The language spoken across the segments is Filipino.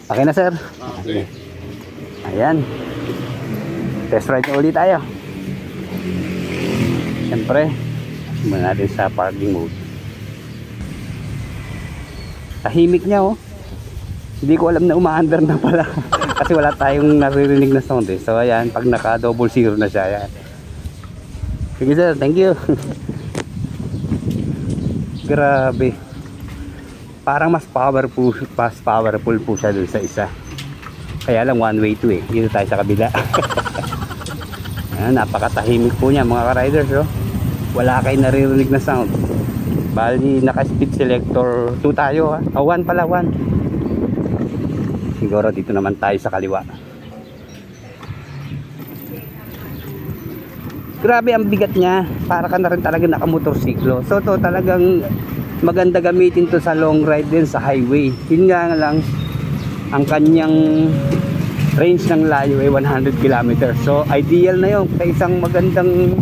Okay na sir? Okay. Ayan. Test ride na ulit tayo. Siyempre, muna natin sa parking mode. Tahimik niya oh. Hindi ko alam na umaandar na pala. Kasi wala tayong naririnig na sound eh. So ayan, pag naka double zero na siya, ayan. Sige sir, thank you. Grabe. Parang mas powerful po siya dun sa isa. Kaya lang one way to eh. Dito tayo sa kabila. Ayan, napakatahimik po niya mga ka-riders oh. Wala kayong naririnig na sound. Bali naka speed selector 2 tayo ha. 1 pala, 1. Siguro dito naman tayo sa kaliwa. Grabe ang bigat niya. Para ka na rin talaga nakamotorsiklo. So to talagang maganda gamitin to sa long ride din sa highway. Yun nga lang ang kanyang range ng layo ay 100 km. So ideal na yun sa isang magandang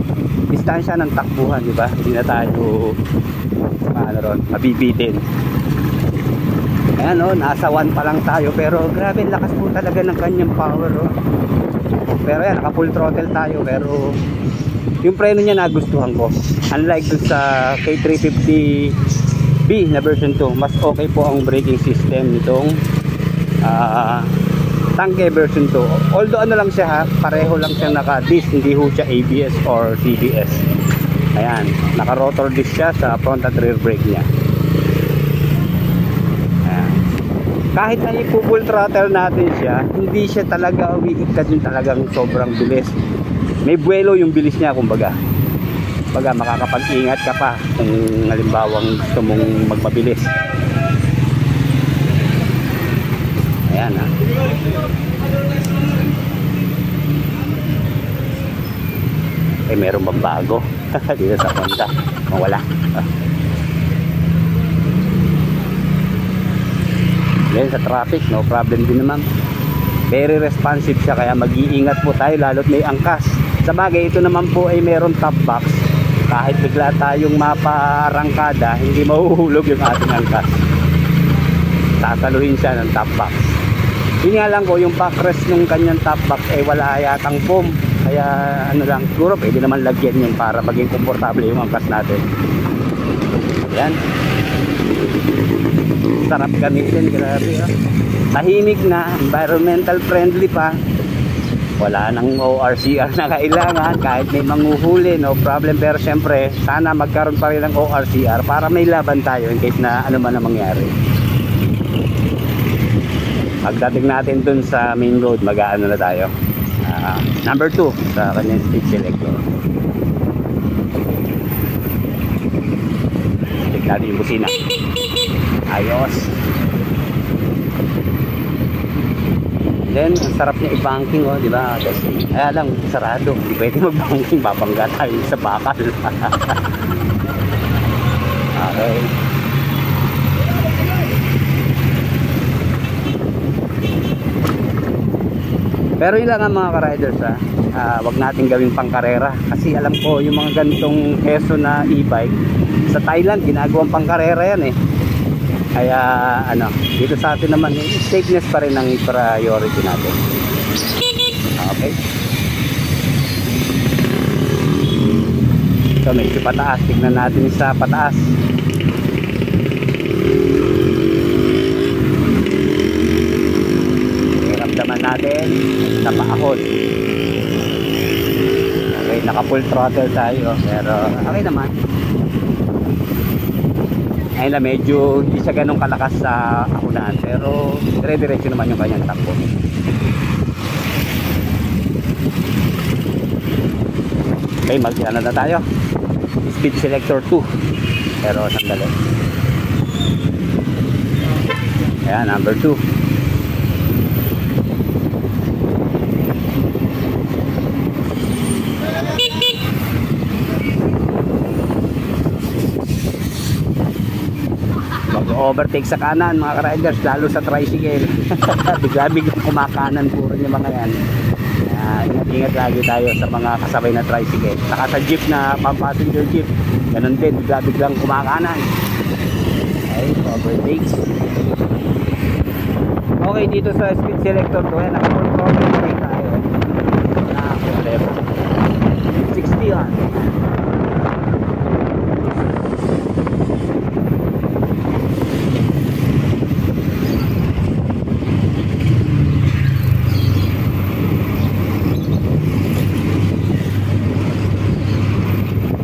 distansya ng takbuhan, di ba? Hindi na tayo mabibitin. Ayan oh, nasa 1 pa lang tayo pero grabe lakas po talaga ng kanyang power oh. Pero yan, naka full throttle tayo pero yung preno niya nagustuhan ko. Unlike dun sa K350B na version 2, mas okay po ang braking system nitong Tanke version 2. Although ano lang siya ha, pareho lang siya naka-disc, hindi ho siya ABS or CBS. Ayan, naka-rotor disc siya sa front at rear brake niya. Ayan. Kahit na i-full throttle natin siya, hindi siya talaga umiikad yung talagang sobrang bilis. May buwelo yung bilis niya kumbaga. Kumbaga makakapag-ingat ka pa kung halimbawang gusto mong magpabilis. Ayan ha. Eh meron bang bago dito sa Honda? Wala. Then sa traffic, no problem din naman. Very responsive siya kaya mag-iingat po tayo lalo't may angkas. Sa bagay ito naman po ay meron top box. Kahit bigla tayong maparangkada, hindi mahuhulog yung ating angkas. Tataluhin siya ng top box. Yun nga lang ko, yung backrest ng kanyang top box ay wala yatang foam. Kaya ano lang, siguro pwede naman lagyan yun para maging komportable yung angkas natin. Ayan. Sarap gamitin, grabe ha. Tahimik na, environmental friendly pa. Wala nang ORCR na kailangan. Kahit may manguhuli, no problem. Pero syempre, sana magkaroon pa rin ng ORCR para may laban tayo in case na ano man ang mangyari. Pagdating natin dun sa main road, mag-aano na tayo. Number 2 sa kanyang speed selector. Check natin yung busina. Ayos. Then, ang sarap niya i-banking oh, di ba? Kaya lang, sarado. Hindi pwede mag-banking. Babangga tayo sa bakal. Okay. Pero yun lang ang mga ka-riders ha. Wag natin gawing pangkarera. Kasi alam ko yung mga ganitong keso na e-bike sa Thailand ginagawang pangkarera yan eh. Kaya ano, dito sa atin naman safeness pa rin ang priority natin. Okay. So medyo pataas. Tignan natin sa pataas. Ramdaman natin sa paahon. Okay, naka full throttle tayo pero okay naman. Ayun na, medyo hindi siya ganun kalakas sa akunahan pero dire-diretso naman yung kanyang takbo. Okay, mag-ano na tayo, speed selector 2 pero sandali. Ayan, number 2. Overtake sa kanan mga ka-riders, lalo sa tricycle. Bigla-biglang kumakanan puro yung mga yan. Ingat-ingat lagi tayo sa mga kasabay na tricycle. Saka sa jeep na passenger jeep, ganun din, bigla-biglang kumakanan. Okay, overtakes. Okay Okay, dito sa speed selector ko, yan, naka-full throttle na rin tayo. Naka-level 60 yan.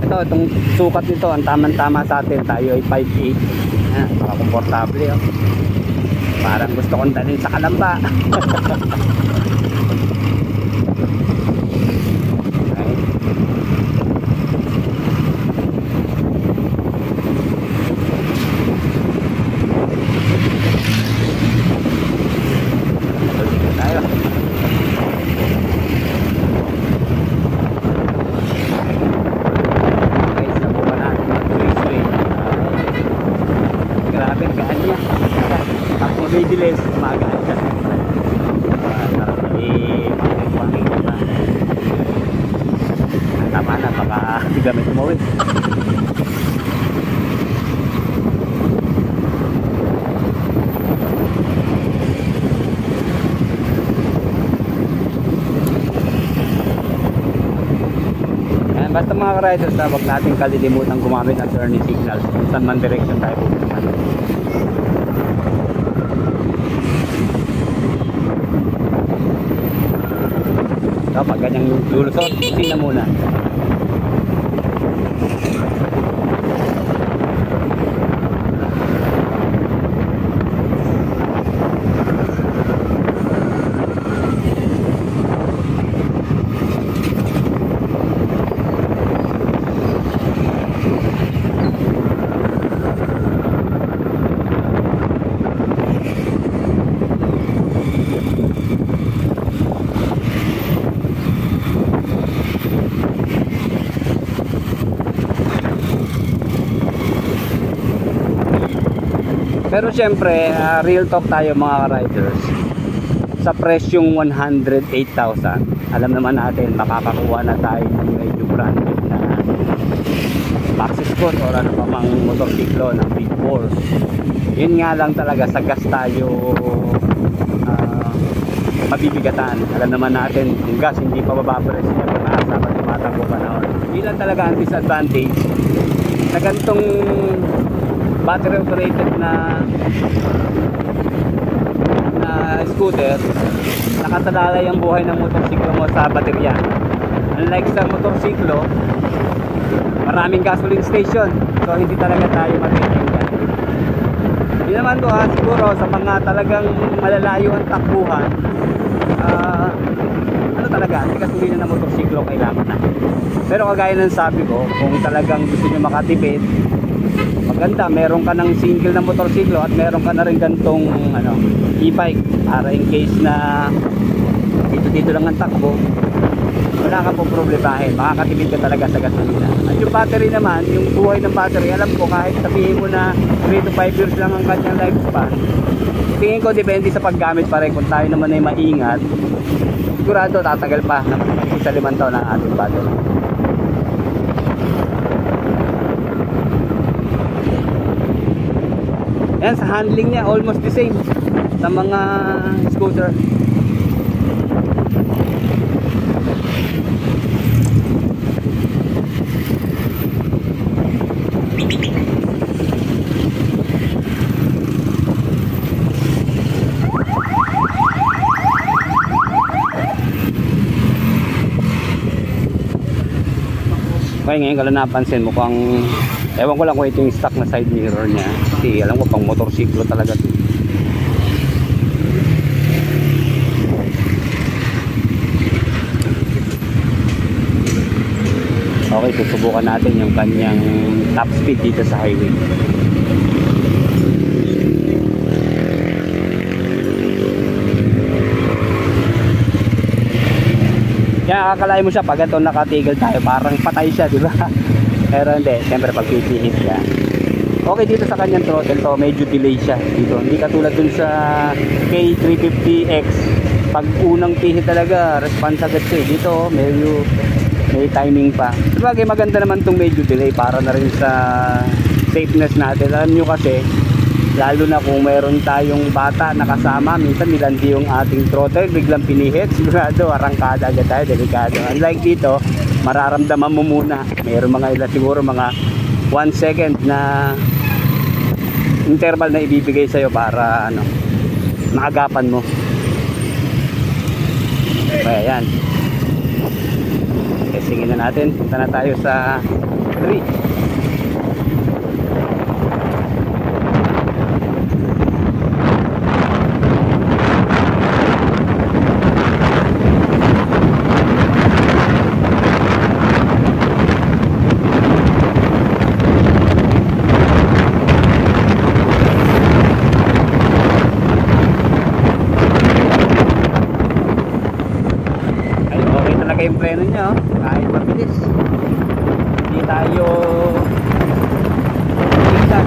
Itong sukat nito, ang tamang-tama sa atin, tayo ay 5'8". Makakomportable yun. Parang gusto kong dalhin sa Kalamba. Diles, magaan ka. Tama na, baka bigla may tumawid. Basta mga riders, huwag natin kalilimutan gumamit ng turning signals kung saan man direction tayo pupunta. So, pag ganyang lulusot, tingnan muna. Pero syempre, real talk tayo mga riders. Sa presyong 108,000, alam naman natin makakakuha na tayo ng medyo branded na Maxxis Scoot o ano pa mang motorsiklo ng Big Force. Yun nga lang talaga, sa gas tayo mabibigatan. Alam naman natin, yung gas hindi pa bababres niya pag-aasa pag tumatakbo panahon. Yun lang talaga ang disadvantage na ganitong battery operated na scooter, nakasalalay ang buhay ng motorsiklo mo sa baterya. Unlike sa motorsiklo, maraming gasoline station, so hindi talaga tayo magtitingnan. Hindi naman to siguro sa mga talagang malalayo ang takbuhan, ano talaga, hindi gasolina ng motorsiklo kailangan na. Pero kagaya ng sabi ko, kung talagang gusto nyo makatipid, maganda, meron ka ng single na motorsiklo at meron ka na rin gantong e-bike para in case na dito lang ang takbo, wala ka po problemahin, makakatipid ka talaga sa gasolina. At yung battery naman, yung buhay ng battery, alam ko kahit sabihin mo na 3 to 5 years lang ang kanyang lifespan, tingin ko depende sa paggamit pa rin. Kung tayo naman ay maingat, sigurado tatagal pa na sa 5 taon ang ating battery. Yan, sa handling niya almost the same sa mga scooter. Okay, ngayon ka lang napansin, mukhang ewan ko lang kung ito yung stock na side mirror niya, kasi alam ko pang motorsiklo talaga ito. Okay, susubukan natin yung kanyang top speed dito sa highway. Kaya akalain mo siya pag ito nakatigil tayo, parang patay siya, di ba? Pero hindi, siyempre pag pipihit ka. Okay, dito sa kanyang throttle to, medyo delay siya dito. Hindi katulad dun sa K350X. Pag unang pihit talaga, response agad siya. Dito, medyo may timing pa. Sabagay, maganda naman itong medyo delay para na rin sa safeness natin. Alam nyo kasi, Lalo na kung mayroon tayong bata na kasama, minsan nilandi yung ating throttle, biglang pinihit, sigurado arangkada agad tayo, delikado. Unlike dito, mararamdaman mo muna. Mayroon mga ilan, siguro mga 1 second na interval na ibibigay sa'yo para ano, maagapan mo. Kaya yan. Testingin na natin. Punta na tayo sa 3. Yung preno niya, oh, kahit mabilis hindi tayo tignan.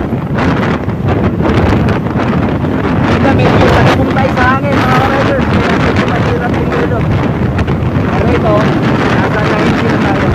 Tignan, medyo talibong tayo sa hangin mga riders, kaya medyo mahirap yung ulo. Pero ito, nasa 90 na tayo.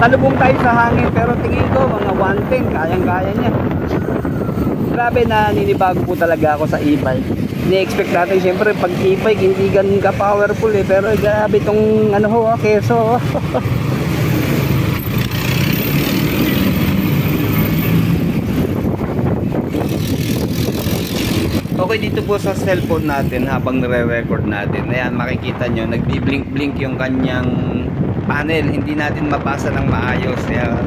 Talubong tayo sa hangin, pero tingin ko mga 110 kayang-kaya niya. Grabe, na ninibago po talaga ako sa e-bike. Ni-expect natin syempre pag e-bike hindi ganun ka powerful eh, pero grabe tong ano ho, keso. Okay, dito po sa cellphone natin habang nire-record natin, ayan makikita nyo nagbi-blink-blink yung kanyang panel, hindi natin mabasa ng maayos, kaya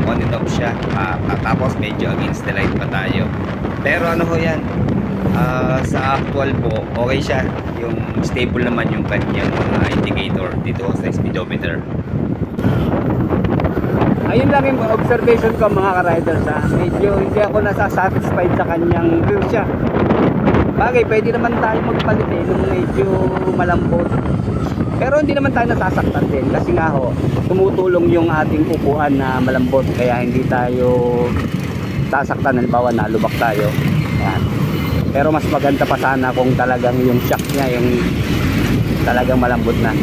on and off siya, tapos medyo against the light pa tayo. Pero ano ho yan, sa actual po okay siya, yung stable naman yung kanyang indicator dito sa speedometer. Ayun lang yung observation ko mga ka-riders, medyo hindi ako nasa-satisfied sa kanyang rear siya. Bagay, pwede naman tayo magpalit eh nung medyo malambot. Pero hindi naman tayo nasasaktan din kasi nga ho, tumutulong yung ating upuan na malambot, kaya hindi tayo sasaktan. Halimbawa na lubak tayo. Ayan. Pero mas maganda pa sana kung talagang yung shock niya yung talagang malambot na.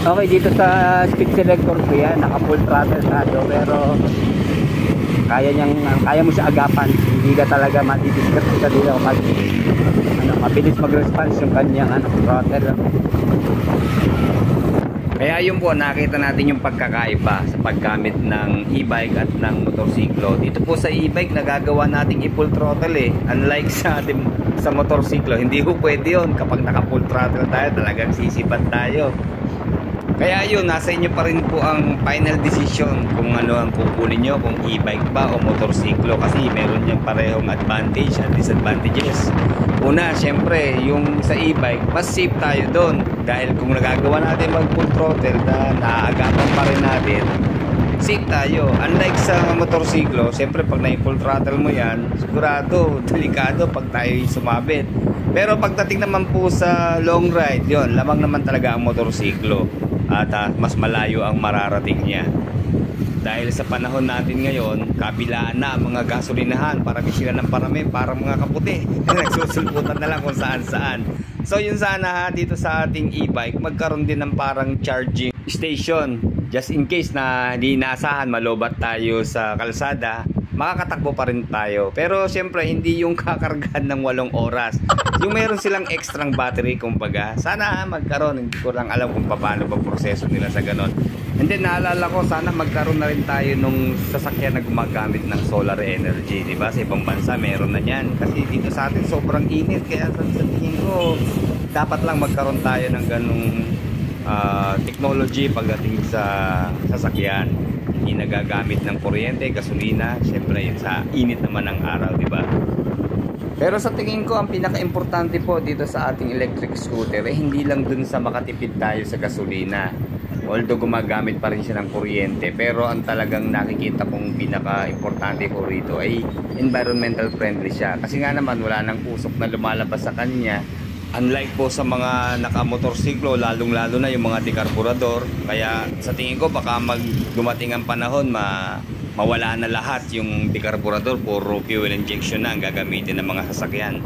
Okay, dito sa speed selector ko yan, naka full throttle na do, pero kaya mo siya agapan, hindi ka talaga matidiscuss ka dito pag mabilis mag-response yung kanyang throttle. Kaya yun po, nakita natin yung pagkakaiba sa paggamit ng e-bike at ng motorsiklo. Dito po sa e-bike nagagawa nating i-full throttle eh, unlike sa motorsiklo, hindi po pwede yun. Kapag naka full throttle tayo, talagang sisipat tayo. Kaya yun, nasa inyo pa rin po ang final decision kung ano ang kukunin nyo, kung e-bike ba o motorsiklo, kasi meron niyang parehong advantage at disadvantages. Una, syempre, yung sa e-bike, mas safe tayo doon dahil kung nagagawa natin mag full throttle na naaagapan pa rin natin, safe tayo. Unlike sa motorsiklo, syempre pag na-full throttle mo yan, sigurado, delikado pag tayo sumabit. Pero pagdating naman po sa long ride, yun, lamang naman talaga ang motorsiklo at mas malayo ang mararating niya. Dahil sa panahon natin ngayon, kabilaan na mga gasolinahan, parami sila ng parami, parang mga kaputi. Nagsusulputan na lang kung saan-saan. So yun sana dito sa ating e-bike, magkaroon din ng parang charging station. Just in case na hindi inaasahan, malobat tayo sa kalsada, makakatakbo pa rin tayo. Pero siyempre, hindi yung kakargahan ng 8 oras. Yung meron silang extra battery, kumbaga. Sana magkaroon. Hindi ko lang alam kung paano ba proseso nila sa ganon. And then, naalala ko, sana magkaroon na rin tayo nung sasakyan na gumagamit ng solar energy. Diba? Sa ibang bansa, meron na yan. Kasi dito sa atin, sobrang init. Kaya sa tingin ko, dapat lang magkaroon tayo ng ganong technology pagdating sa sasakyan. Hindi nagagamit ng kuryente, gasolina, syempre yun sa init naman ng araw, di ba? Pero sa tingin ko, ang pinaka-importante po dito sa ating electric scooter hindi lang dun sa makatipid tayo sa gasolina. Although gumagamit pa rin siya ng kuryente, pero ang talagang nakikita kong pinaka-importante po rito ay environmental friendly siya. Kasi nga naman wala nang usok na lumalabas sa kanya. Unlike po sa mga nakamotorsiklo, lalong-lalo na yung mga dekarburador. Kaya sa tingin ko baka dumating ang panahon mawala na lahat yung dekarburador, puro fuel injection na ang gagamitin ng mga sasakyan.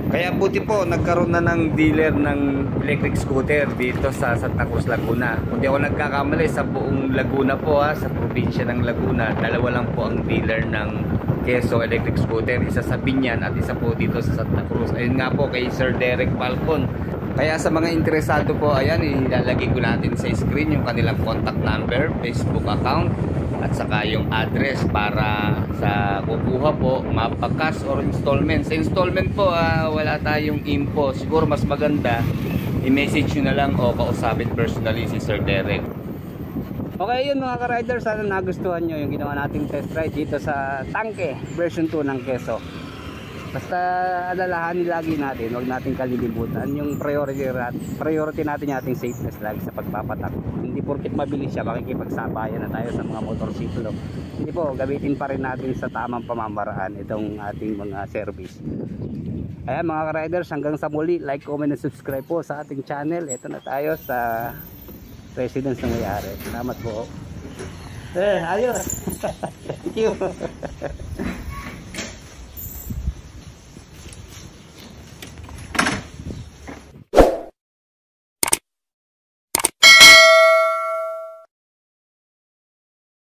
Kaya buti po nagkaroon na ng dealer ng electric scooter dito sa Santa Cruz, Laguna. Kung di ako nagkakamali, sa buong Laguna po, sa probinsya ng Laguna, 2 lang po ang dealer ng Quezon electric scooter. Isa sa Binyan at isa po dito sa Santa Cruz. Ayun nga po kay Sir Derek Falcon. Kaya sa mga interesado po, ayan, ilalagay ko natin sa screen yung kanilang contact number, Facebook account, at saka yung address para sa kukuha po, mapa-cash or installment. Sa installment po, wala tayong info. Siguro mas maganda, i-message nyo na lang o kausapin personally si Sir Derek. Okay, yun mga ka-rider, sana nagustuhan nyo yung ginawa nating test ride dito sa Tangke version 2 ng Quezon. Basta alalahanin lagi natin, huwag natin kalilimutan yung priority natin yung ating safeness lagi sa pagpapatak. Hindi porket mabilis siya, makikipagsabayan na tayo sa mga motorsiklo. Hindi po, gamitin pa rin natin sa tamang pamamaraan itong ating mga service. Ayan mga ka-riders, hanggang sa muli, like, comment, and subscribe po sa ating channel. Ito na tayo sa residence ng may-ari. Salamat po. Ayos. Thank you.